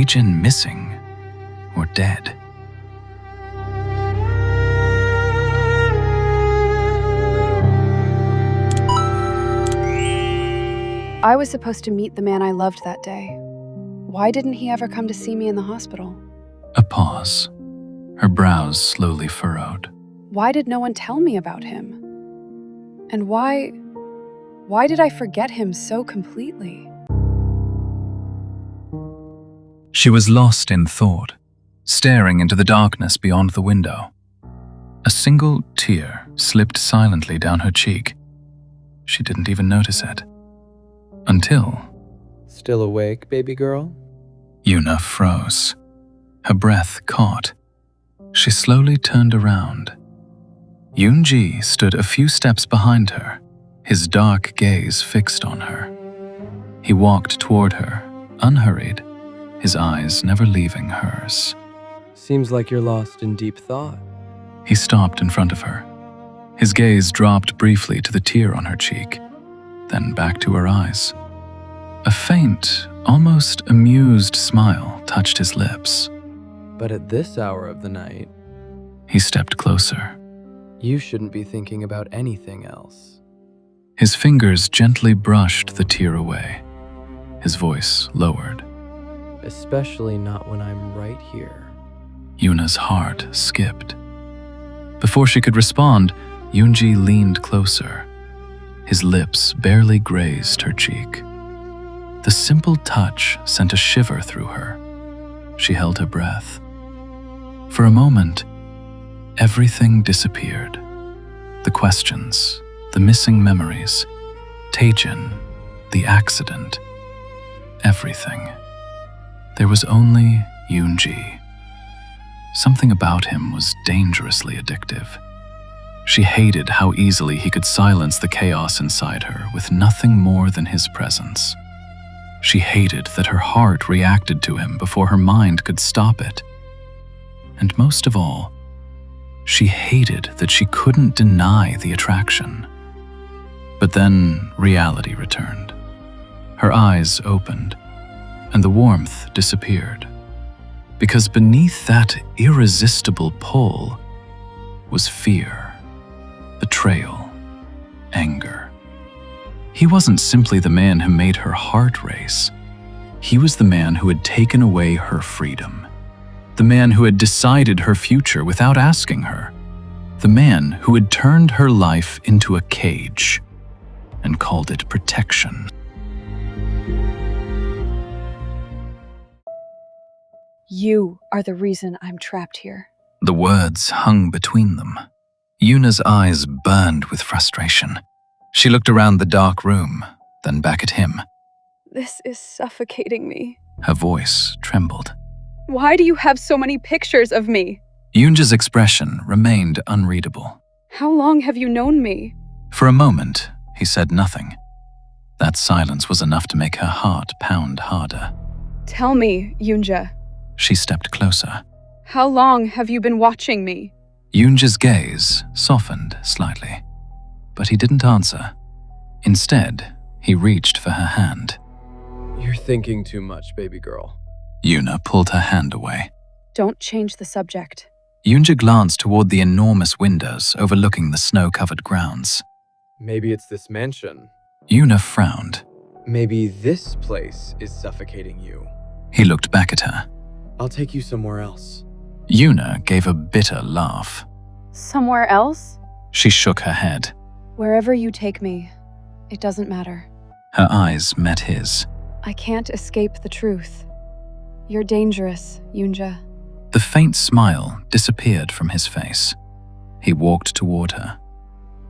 Taejin missing or dead? I was supposed to meet the man I loved that day. Why didn't he ever come to see me in the hospital? A pause. Her brows slowly furrowed. Why did no one tell me about him? And why did I forget him so completely? She was lost in thought, staring into the darkness beyond the window. A single tear slipped silently down her cheek. She didn't even notice it. Until... Still awake, baby girl? Yoona froze. Her breath caught. She slowly turned around. Yoonjea stood a few steps behind her, his dark gaze fixed on her. He walked toward her, unhurried, his eyes never leaving hers. Seems like you're lost in deep thought. He stopped in front of her. His gaze dropped briefly to the tear on her cheek, then back to her eyes. A faint, almost amused smile touched his lips. But at this hour of the night, He stepped closer. you shouldn't be thinking about anything else. His fingers gently brushed the tear away. His voice lowered. Especially not when I'm right here. Yoona's heart skipped. Before she could respond, Yoonjea leaned closer. His lips barely grazed her cheek. The simple touch sent a shiver through her. She held her breath. For a moment, everything disappeared. The questions, the missing memories, Taejin, the accident, everything. There was only Yoonjea. Something about him was dangerously addictive. She hated how easily he could silence the chaos inside her with nothing more than his presence. She hated that her heart reacted to him before her mind could stop it. And most of all, she hated that she couldn't deny the attraction. But then reality returned. Her eyes opened, and the warmth disappeared. Because beneath that irresistible pull was fear, betrayal, anger. He wasn't simply the man who made her heart race. He was the man who had taken away her freedom. The man who had decided her future without asking her. The man who had turned her life into a cage and called it protection. You are the reason I'm trapped here. The words hung between them. Yoona's eyes burned with frustration. She looked around the dark room, then back at him. This is suffocating me. Her voice trembled. Why do you have so many pictures of me? Yoonjea's expression remained unreadable. How long have you known me? For a moment, he said nothing. That silence was enough to make her heart pound harder. Tell me, Yoonjea. She stepped closer. How long have you been watching me? Yoonjea's gaze softened slightly, but he didn't answer. Instead, he reached for her hand. You're thinking too much, baby girl. Yoona pulled her hand away. Don't change the subject. Yoonjea glanced toward the enormous windows overlooking the snow-covered grounds. Maybe it's this mansion. Yoona frowned. Maybe this place is suffocating you. He looked back at her. I'll take you somewhere else. Yoona gave a bitter laugh. Somewhere else? She shook her head. Wherever you take me, it doesn't matter. Her eyes met his. I can't escape the truth. You're dangerous, Yoonjea. The faint smile disappeared from his face. He walked toward her.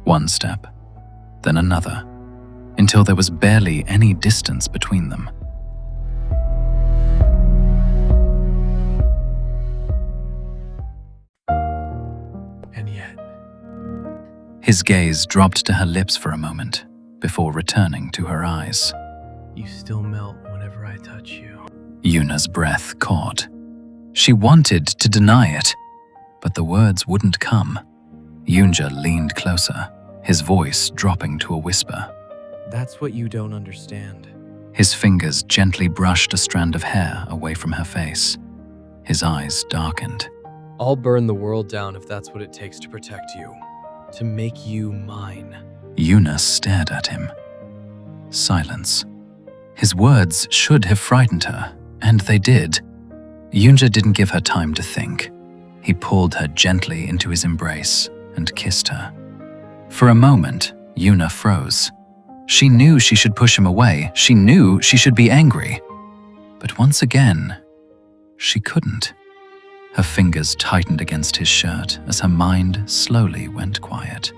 One step, then another, until there was barely any distance between them. And yet, His gaze dropped to her lips for a moment, before returning to her eyes. you still melt whenever I touch you. Yoona's breath caught. She wanted to deny it, but the words wouldn't come. Yoonjea leaned closer, his voice dropping to a whisper. That's what you don't understand. His fingers gently brushed a strand of hair away from her face. His eyes darkened. I'll burn the world down if that's what it takes to protect you. To make you mine. Yoona stared at him. Silence. His words should have frightened her, and they did. Yoonjea didn't give her time to think. He pulled her gently into his embrace and kissed her. For a moment, Yoona froze. She knew she should push him away. She knew she should be angry. But once again, she couldn't. Her fingers tightened against his shirt as her mind slowly went quiet.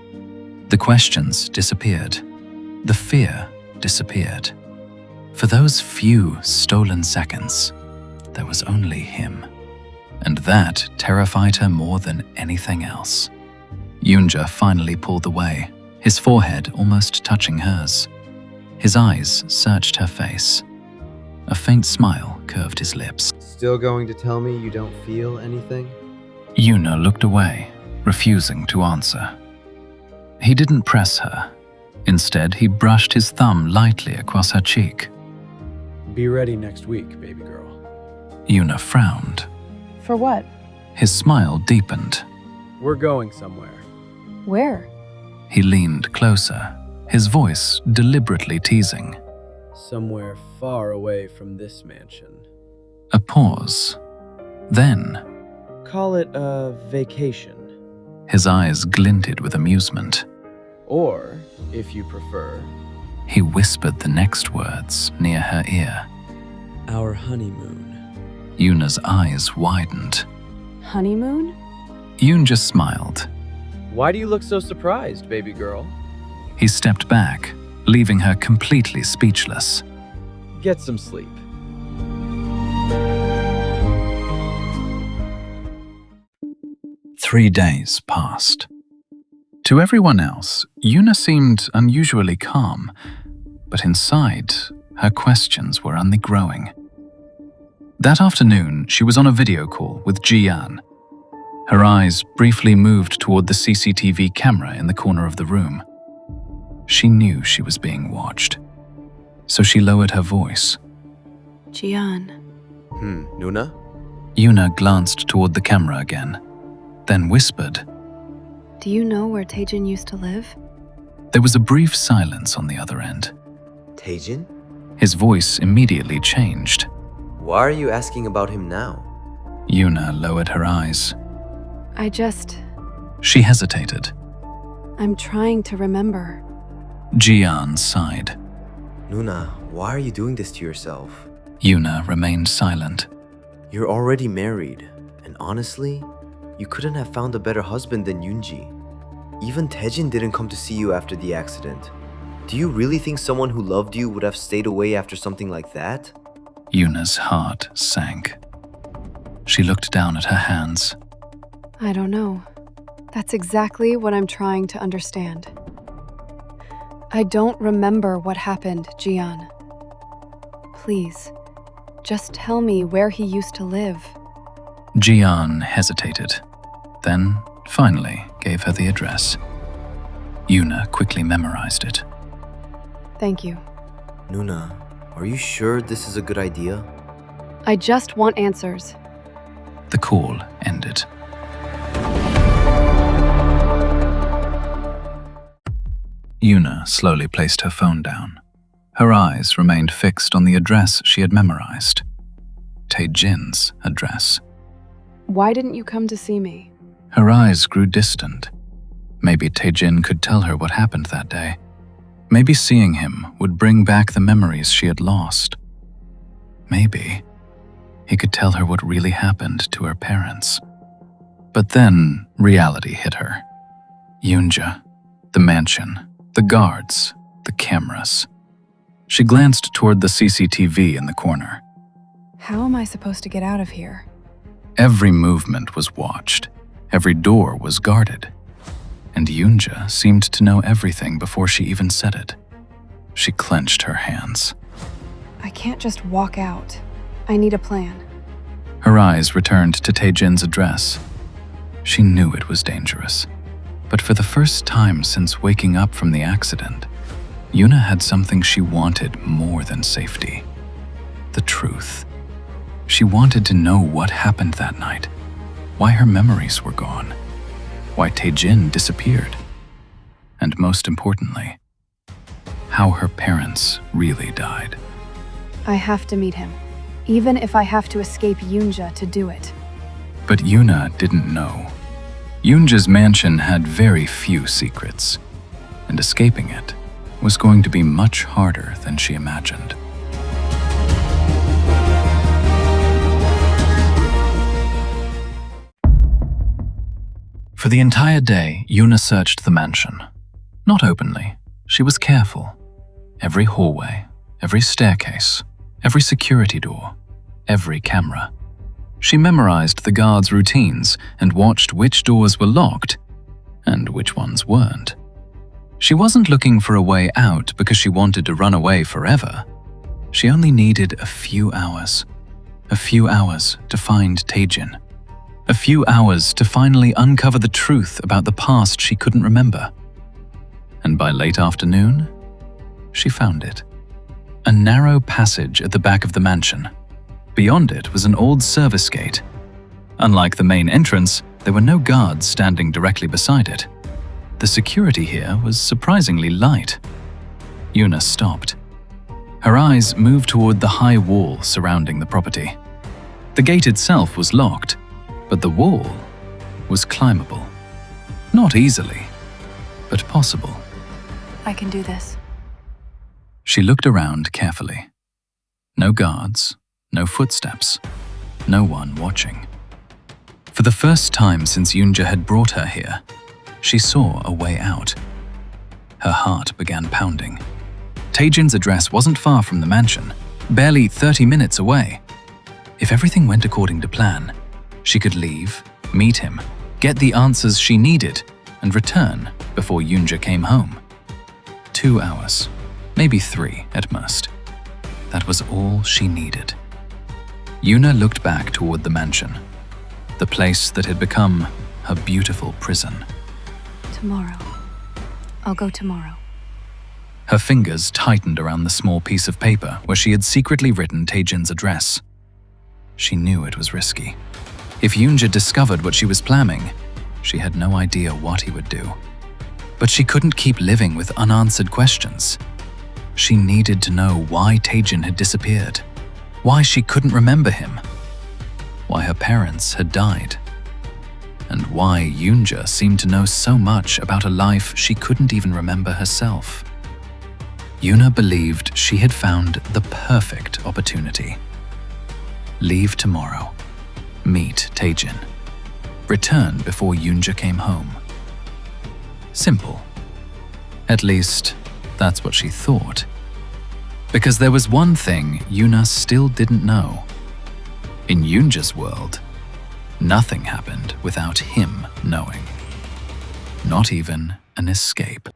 The questions disappeared. The fear disappeared. For those few stolen seconds, there was only him. And that terrified her more than anything else. Yoonjea finally pulled away, his forehead almost touching hers. His eyes searched her face. A faint smile curved his lips. Still going to tell me you don't feel anything? Yoona looked away, refusing to answer. He didn't press her. Instead, he brushed his thumb lightly across her cheek. Be ready next week, baby girl. Yoona frowned. For what? His smile deepened. We're going somewhere. Where? He leaned closer, his voice deliberately teasing. Somewhere far away from this mansion. A pause. Then, Call it a vacation. his eyes glinted with amusement. Or, if you prefer, He whispered the next words near her ear. our honeymoon. Yoona's eyes widened. Honeymoon? Yoonjea smiled. Why do you look so surprised, baby girl? He stepped back, leaving her completely speechless. Get some sleep. Three days passed. To everyone else, Yoona seemed unusually calm, but inside, her questions were only growing. That afternoon, she was on a video call with Jian. Her eyes briefly moved toward the CCTV camera in the corner of the room. She knew she was being watched, so she lowered her voice. Jian. Yoona? Yoona glanced toward the camera again, then whispered. Do you know where Taejin used to live? There was a brief silence on the other end. Taejin? His voice immediately changed. Why are you asking about him now? Yoona lowered her eyes. She hesitated. I'm trying to remember. Jian sighed. Yoona, why are you doing this to yourself? Yoona remained silent. You're already married, and honestly, you couldn't have found a better husband than Yoonji. Even Taejin didn't come to see you after the accident. Do you really think someone who loved you would have stayed away after something like that? Yoona's heart sank. She looked down at her hands. I don't know. That's exactly what I'm trying to understand. I don't remember what happened, Jian. Please, just tell me where he used to live. Jian hesitated, then finally gave her the address. Yoona quickly memorized it. Thank you. Yoona, are you sure this is a good idea? I just want answers. The call ended. Yoona slowly placed her phone down. Her eyes remained fixed on the address she had memorized. Taejin's address. Why didn't you come to see me? Her eyes grew distant. Maybe Taejin could tell her what happened that day. Maybe seeing him would bring back the memories she had lost. Maybe he could tell her what really happened to her parents. But then reality hit her. Yoonjea, the mansion, the guards, the cameras. She glanced toward the CCTV in the corner. How am I supposed to get out of here? Every movement was watched. Every door was guarded. And Yoonjea seemed to know everything before she even said it. She clenched her hands. I can't just walk out. I need a plan. Her eyes returned to Taejin's address. She knew it was dangerous. But for the first time since waking up from the accident, Yoona had something she wanted more than safety. The truth. She wanted to know what happened that night, why her memories were gone, why Taejin disappeared, and most importantly, how her parents really died. I have to meet him, even if I have to escape Yoonjea to do it. But Yoona didn't know. Yoonjea's mansion had very few secrets, and escaping it was going to be much harder than she imagined. For the entire day, Yoona searched the mansion. Not openly. She was careful. Every hallway, every staircase, every security door, every camera. She memorized the guards' routines and watched which doors were locked and which ones weren't. She wasn't looking for a way out because she wanted to run away forever. She only needed a few hours. A few hours to find Taejin. A few hours to finally uncover the truth about the past she couldn't remember. And by late afternoon, she found it. A narrow passage at the back of the mansion. Beyond it was an old service gate. Unlike the main entrance, there were no guards standing directly beside it. The security here was surprisingly light. Yoona stopped. Her eyes moved toward the high wall surrounding the property. The gate itself was locked, but the wall was climbable. Not easily, but possible. I can do this. She looked around carefully. No guards, no footsteps, no one watching. For the first time since Yoonjea had brought her here, she saw a way out. Her heart began pounding. Taejin's address wasn't far from the mansion, barely 30 minutes away. If everything went according to plan, she could leave, meet him, get the answers she needed, and return before Yoonjea came home. 2 hours, maybe 3 at most. That was all she needed. Yoona looked back toward the mansion, the place that had become her beautiful prison. Tomorrow. I'll go tomorrow. Her fingers tightened around the small piece of paper where she had secretly written Taejin's address. She knew it was risky. If Yoonjea discovered what she was planning, she had no idea what he would do. But she couldn't keep living with unanswered questions. She needed to know why Taejin had disappeared, why she couldn't remember him, why her parents had died, and why Yoonjea seemed to know so much about a life she couldn't even remember herself. Yoona believed she had found the perfect opportunity. Leave tomorrow. Meet Taejin. Return before Yoonjea came home. Simple. At least, that's what she thought. Because there was one thing Yoona still didn't know. In Yoonjea's world, nothing happened without him knowing. Not even an escape.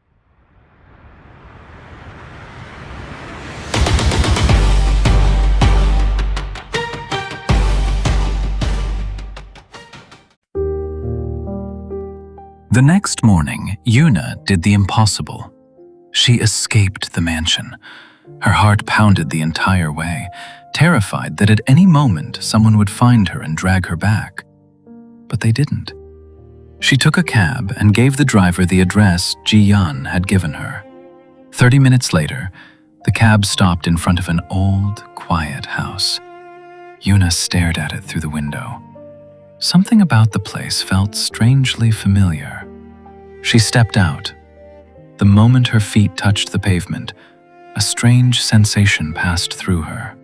The next morning, Yoona did the impossible. She escaped the mansion. Her heart pounded the entire way, terrified that at any moment someone would find her and drag her back. But they didn't. She took a cab and gave the driver the address Ji-yeon had given her. 30 minutes later, the cab stopped in front of an old, quiet house. Yoona stared at it through the window. Something about the place felt strangely familiar. She stepped out. The moment her feet touched the pavement, a strange sensation passed through her.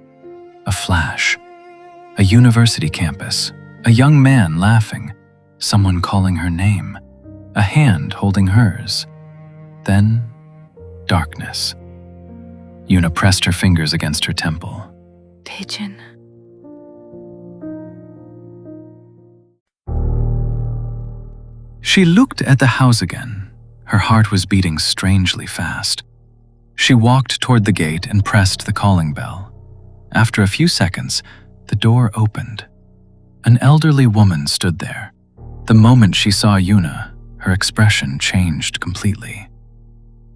A flash. A university campus. A young man laughing. Someone calling her name. A hand holding hers. Then, darkness. Yoona pressed her fingers against her temple. Taejin. She looked at the house again. Her heart was beating strangely fast. She walked toward the gate and pressed the calling bell. After a few seconds, the door opened. An elderly woman stood there. The moment she saw Yoona, her expression changed completely.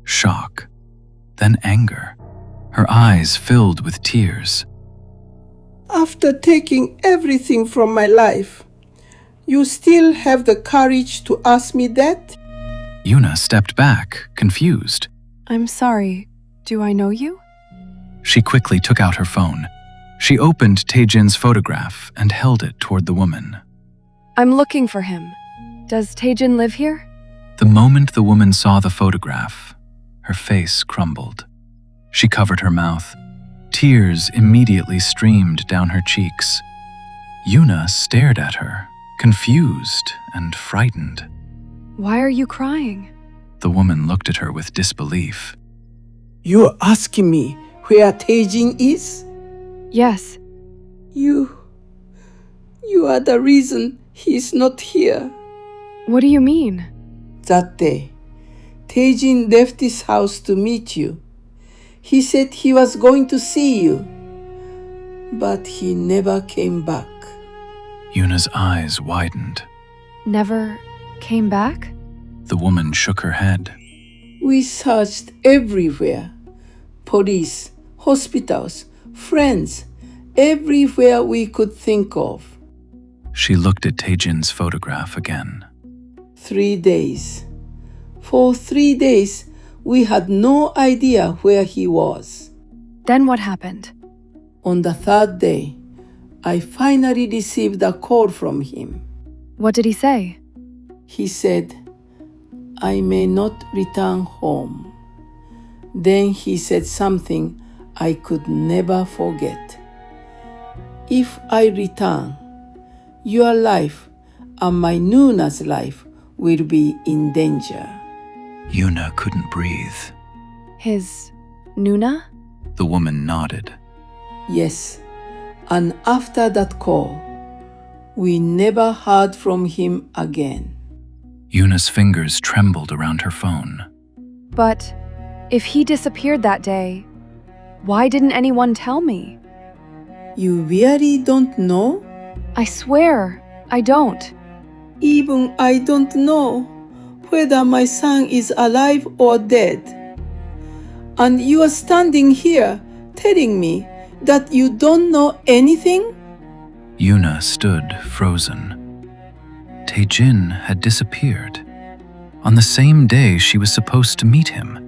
Shock. then anger. Her eyes filled with tears. After taking everything from my life, you still have the courage to ask me that? Yoona stepped back, confused. I'm sorry. Do I know you? She quickly took out her phone. She opened Taejin's photograph and held it toward the woman. I'm looking for him. Does Taejin live here? The moment the woman saw the photograph, her face crumbled. She covered her mouth. Tears immediately streamed down her cheeks. Yoona stared at her, confused and frightened. Why are you crying? The woman looked at her with disbelief. You're asking me where Taejin is? Yes. You are the reason he's not here. What do you mean? That day, Taejin left his house to meet you. He said he was going to see you, but he never came back. Yoona's eyes widened. Never came back? The woman shook her head. We searched everywhere. Police, hospitals, friends, everywhere we could think of. She looked at Taejin's photograph again. 3 days. For 3 days, we had no idea where he was. Then what happened? On the 3rd day, I finally received a call from him. What did he say? He said, I may not return home. Then he said something I could never forget. If I return, your life and my Noona's life will be in danger. Yoona couldn't breathe. His Yoona? The woman nodded. Yes, and after that call, we never heard from him again. Yoona's fingers trembled around her phone. But if he disappeared that day, why didn't anyone tell me? You really don't know? I swear, I don't. Even I don't know whether my son is alive or dead. And you are standing here telling me that you don't know anything? Yoona stood frozen. Taejin had disappeared. On the same day she was supposed to meet him.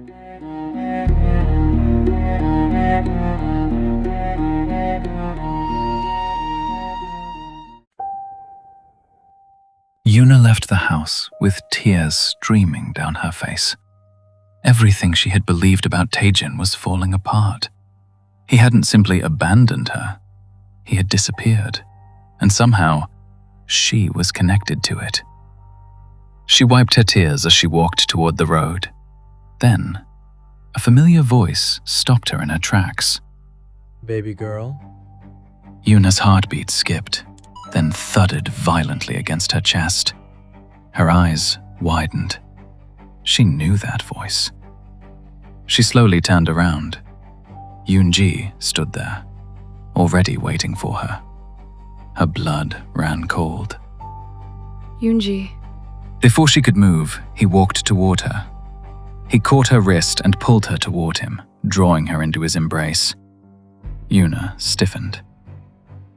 Yoona left the house with tears streaming down her face. Everything she had believed about Taejin was falling apart. He hadn't simply abandoned her. He had disappeared, and somehow, she was connected to it. She wiped her tears as she walked toward the road. Then, a familiar voice stopped her in her tracks. Baby girl? Yoona's heartbeat skipped, then thudded violently against her chest. Her eyes widened. She knew that voice. She slowly turned around. Yoonjea stood there, already waiting for her. Her blood ran cold. Yoonjea. Before she could move, he walked toward her. He caught her wrist and pulled her toward him, drawing her into his embrace. Yoona stiffened.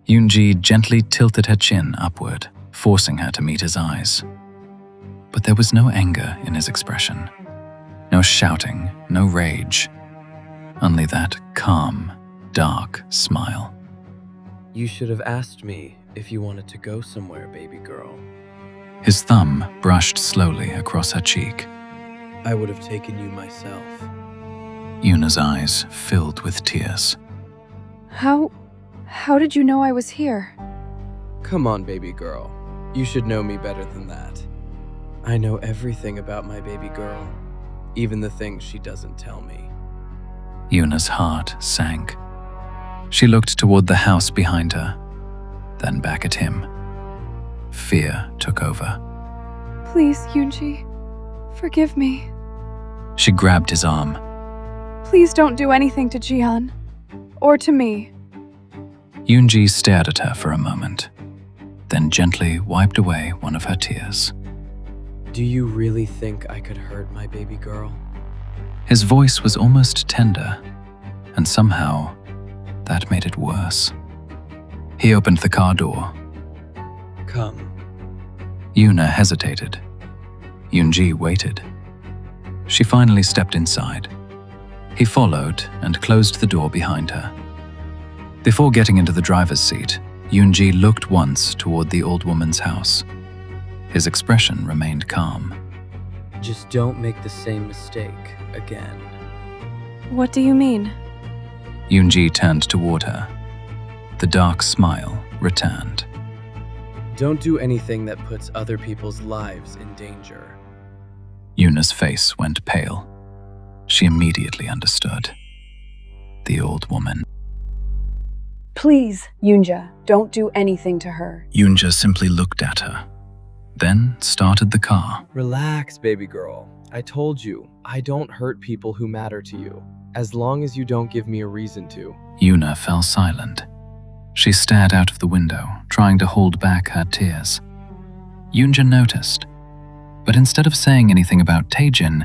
Yoonjea gently tilted her chin upward, forcing her to meet his eyes. But there was no anger in his expression. No shouting, no rage. Only that calm, dark smile. You should have asked me if you wanted to go somewhere, baby girl. His thumb brushed slowly across her cheek. I would have taken you myself. Yoona's eyes filled with tears. How did you know I was here? Come on, baby girl. You should know me better than that. I know everything about my baby girl, even the things she doesn't tell me. Yoona's heart sank. She looked toward the house behind her, then back at him. Fear took over. Please, Yoonjea. Forgive me. She grabbed his arm. Please don't do anything to Jihan. Or to me. Yoonjea stared at her for a moment, then gently wiped away one of her tears. Do you really think I could hurt my baby girl? His voice was almost tender, and somehow that made it worse. He opened the car door. Come. Yoona hesitated. Yoonjea waited. She finally stepped inside. He followed and closed the door behind her. Before getting into the driver's seat, Yoonjea looked once toward the old woman's house. His expression remained calm. Just don't make the same mistake again. What do you mean? Yoonjea turned toward her. The dark smile returned. Don't do anything that puts other people's lives in danger. Yoona's face went pale. She immediately understood. The old woman. Please, Yoonjea, don't do anything to her. Yoonjea simply looked at her, then started the car. Relax, baby girl. I told you, I don't hurt people who matter to you, as long as you don't give me a reason to. Yoona fell silent. She stared out of the window, trying to hold back her tears. Yoonjea noticed, but instead of saying anything about Taejin,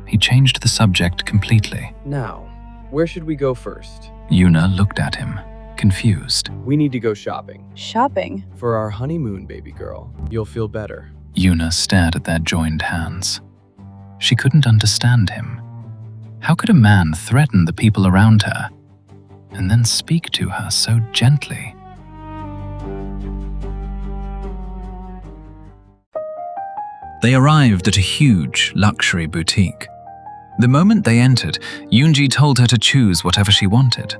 he changed the subject completely. Now, where should we go first? Yoona looked at him, confused. We need to go shopping. Shopping? For our honeymoon, baby girl. You'll feel better. Yoona stared at their joined hands. She couldn't understand him. How could a man threaten the people around her and then speak to her so gently? They arrived at a huge luxury boutique. The moment they entered, Yoonjea told her to choose whatever she wanted.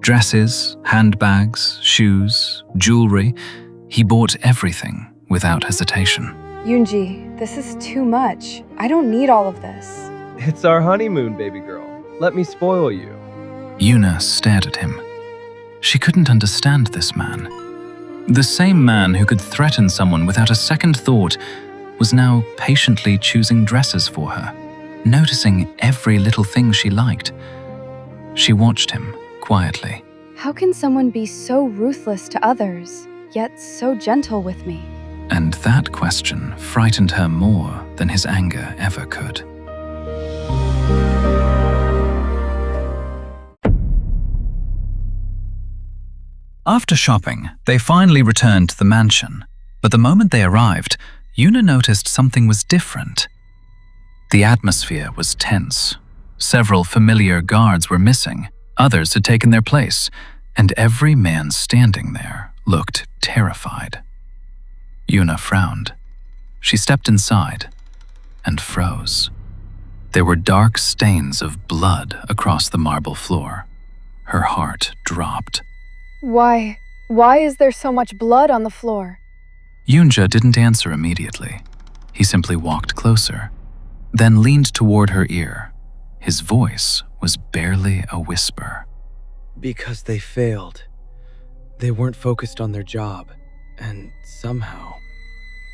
Dresses, handbags, shoes, jewelry. He bought everything without hesitation. Yoonjea, this is too much. I don't need all of this. It's our honeymoon, baby girl. Let me spoil you. Yoona stared at him. She couldn't understand this man. The same man who could threaten someone without a second thought was now patiently choosing dresses for her, noticing every little thing she liked. She watched him quietly. How can someone be so ruthless to others, yet so gentle with me? And that question frightened her more than his anger ever could. After shopping, they finally returned to the mansion, but the moment they arrived, Yoona noticed something was different. The atmosphere was tense. Several familiar guards were missing, others had taken their place, and every man standing there looked terrified. Yoona frowned. She stepped inside and froze. There were dark stains of blood across the marble floor. Her heart dropped. Why is there so much blood on the floor? Yoonjea didn't answer immediately. He simply walked closer, then leaned toward her ear. His voice was barely a whisper. Because they failed. They weren't focused on their job, and somehow...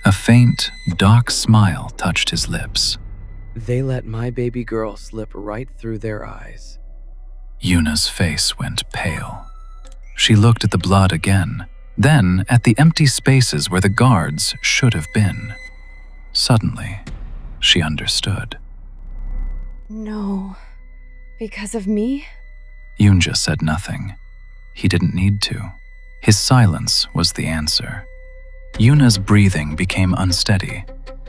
A faint, dark smile touched his lips. They let my baby girl slip right through their eyes. Yoona's face went pale. She looked at the blood again, then at the empty spaces where the guards should have been. Suddenly, she understood. No. Because of me? Yoonjea said nothing. He didn't need to. His silence was the answer. Yoona's breathing became unsteady.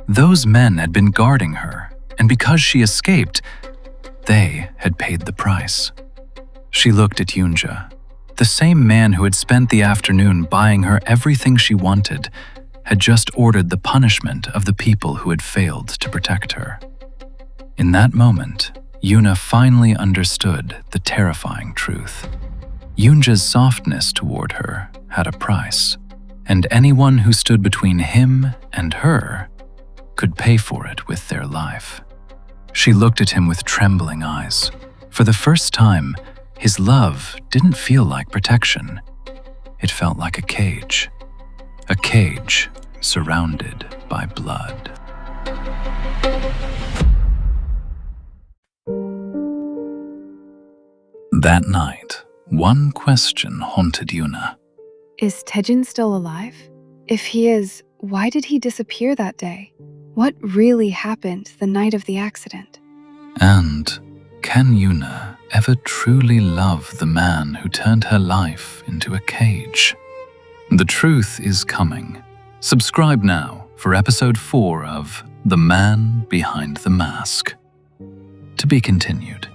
Those men had been guarding her, and because she escaped, they had paid the price. She looked at Yoonjea. The same man who had spent the afternoon buying her everything she wanted had just ordered the punishment of the people who had failed to protect her. In that moment, Yoona finally understood the terrifying truth. Yoonjea's softness toward her had a price, and anyone who stood between him and her could pay for it with their life. She looked at him with trembling eyes. For the first time, his love didn't feel like protection. It felt like a cage surrounded by blood. That night, one question haunted Yoona. Is Taejin still alive? If he is, why did he disappear that day? What really happened the night of the accident? And can Yoona ever truly love the man who turned her life into a cage? The truth is coming. Subscribe now for episode 4 of The Man Behind the Mask. To be continued.